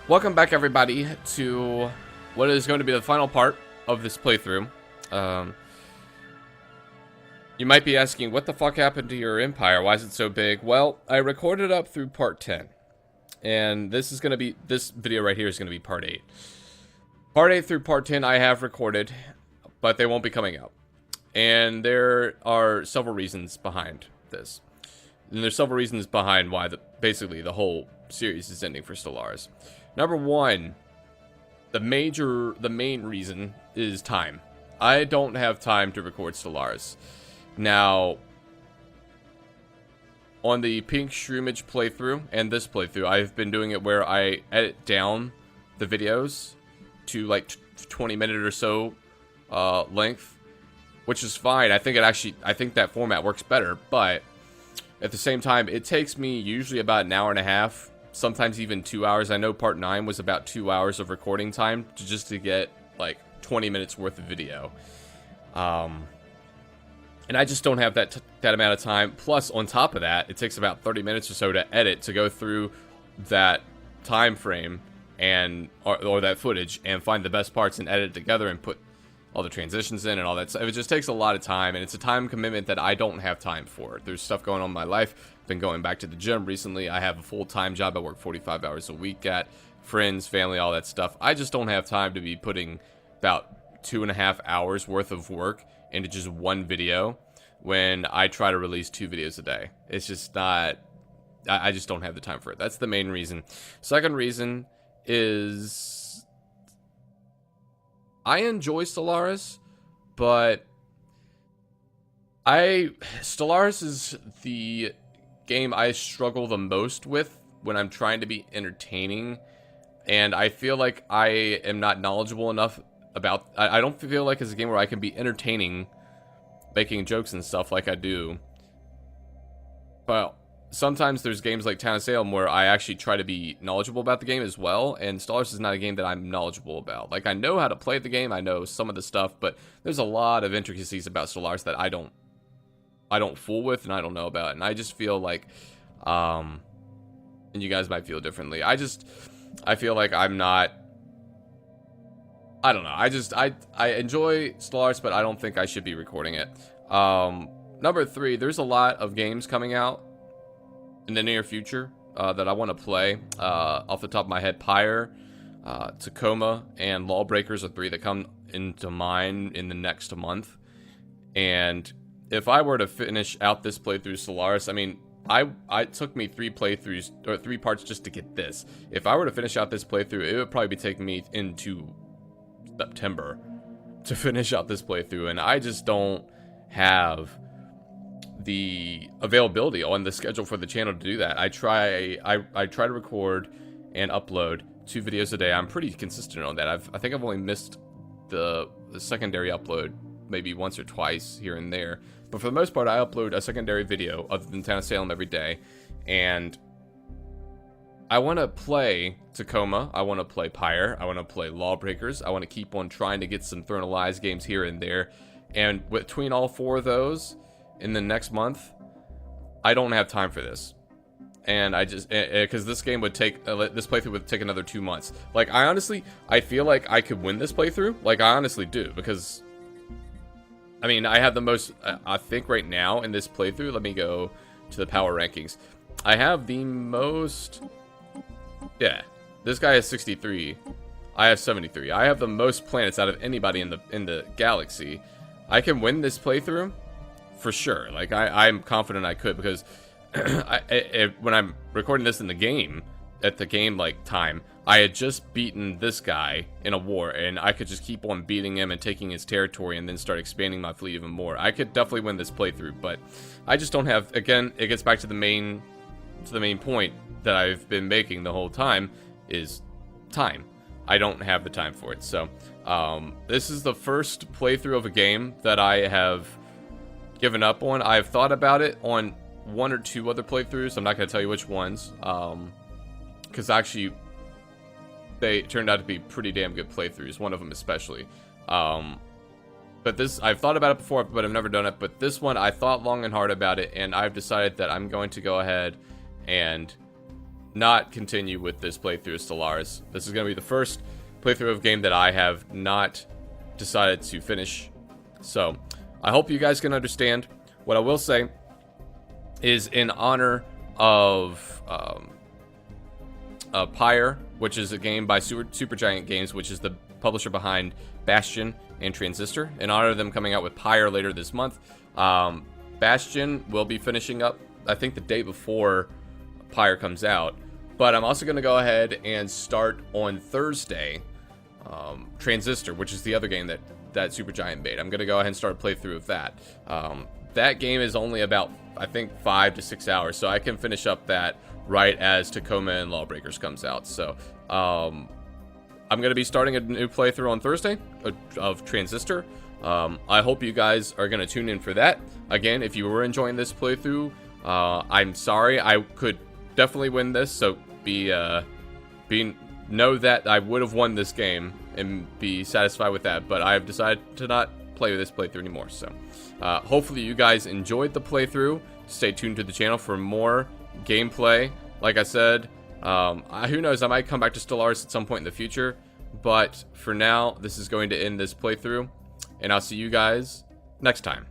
Welcome back, everybody, to what is going to be the final part of this playthrough. You might be asking, what the fuck happened to your empire? Why is it so big? Well, I recorded up through part 10. And this video right here is going to be part 8. Part 8 through part 10 I have recorded, but they won't be coming out. And there are several reasons behind this. And there's several reasons behind why basically the whole series is ending for Stellaris. Number one, the main reason is time. I don't have time to record Stellaris. Now, on the Pink Shroomage playthrough and this playthrough, I've been doing it where I edit down the videos to like 20-minute or so length, which is fine. I think that format works better, but at the same time, it takes me usually about an hour and a half, sometimes even 2 hours. I know part 9 was about 2 hours of recording time just to get like 20 minutes worth of video. And I just don't have that amount of time. Plus, on top of that, it takes about 30 minutes or so to edit, to go through that time frame and or that footage and find the best parts and edit it together and put all the transitions in and all that stuff. It just takes a lot of time, and it's a time commitment that I don't have time for. There's stuff going on in my life. Been going back to the gym recently. I have a full-time job I work 45 hours a week at. Friends, family, all that stuff. I just don't have time to be putting about 2.5 hours worth of work into just one video when I try to release 2 videos a day. It's just not... I just don't have the time for it. That's the main reason. Second reason is... I enjoy Stellaris, but Stellaris is the game I struggle the most with when I'm trying to be entertaining, and I feel like I am not knowledgeable enough about... I don't feel like it's a game where I can be entertaining, making jokes and stuff like I do. Well, sometimes there's games like Town of Salem where I actually try to be knowledgeable about the game as well, and Stellaris is not a game that I'm knowledgeable about. Like, I know how to play the game, I know some of the stuff, but there's a lot of intricacies about Stellaris that I don't fool with and I don't know about, and I just feel like, and you guys might feel differently. I feel like I'm not, I don't know, I enjoy Stellaris, but I don't think I should be recording it. Number 3, there's a lot of games coming out in the near future that I want to play. Off the top of my head, Pyre, Tacoma, and Lawbreakers are 3 that come into mind in the next month. And if I were to finish out this playthrough Stellaris, I mean, it took me 3 playthroughs, or 3 parts just to get this. If I were to finish out this playthrough, it would probably be taking me into September to finish out this playthrough, and I just don't have the availability on the schedule for the channel to do that. I try to record and upload 2 videos a day. I'm pretty consistent on that. I think I've only missed the secondary upload maybe once or twice here and there, but for the most part I upload a secondary video other than Town of Salem every day. And I want to play Tacoma, I want to play Pyre, I want to play Lawbreakers, I want to keep on trying to get some Throne of Lies games here and there, and between all 4 of those in the next month, I don't have time for this. And I just, because this game would take, this playthrough would take another 2 months. Like, I feel like I could win this playthrough. Like, I honestly do, because, I mean, I have the most, I think right now in this playthrough, let me go to the power rankings. I have the most, yeah, this guy has 63. I have 73. I have the most planets out of anybody in the galaxy. I can win this playthrough for sure. Like, I'm confident I could, because when I'm recording this in the game, at the game like time, I had just beaten this guy in a war, and I could just keep on beating him and taking his territory and then start expanding my fleet even more. I could definitely win this playthrough, but I just don't have, again, it gets back to the main point that I've been making the whole time, is time. I don't have the time for it. So this is the first playthrough of a game that I have given up on. I've thought about it on 1 or 2 other playthroughs. I'm not going to tell you which ones, because actually they turned out to be pretty damn good playthroughs, one of them especially. But this, I've thought about it before, but I've never done it. But this one, I thought long and hard about it, and I've decided that I'm going to go ahead and not continue with this playthrough of Stellaris. This is going to be the first playthrough of a game that I have not decided to finish. So, I hope you guys can understand. What I will say is, in honor of Pyre, which is a game by Supergiant Games, which is the publisher behind Bastion and Transistor, in honor of them coming out with Pyre later this month, Bastion will be finishing up, I think, the day before Pyre comes out. But I'm also going to go ahead and start on Thursday Transistor, which is the other game that Supergiant made. I'm going to go ahead and start a playthrough of that. That game is only about, I think, 5 to 6 hours, so I can finish up that right as Tacoma and Lawbreakers comes out. So I'm going to be starting a new playthrough on Thursday of Transistor. I hope you guys are going to tune in for that. Again, if you were enjoying this playthrough, I'm sorry. I could definitely win this, so know that I would have won this game and be satisfied with that, but I have decided to not play this playthrough anymore. So hopefully you guys enjoyed the playthrough. Stay tuned to the channel for more gameplay. Like I said, who knows, I might come back to Stellaris at some point in the future, but for now, this is going to end this playthrough, and I'll see you guys next time.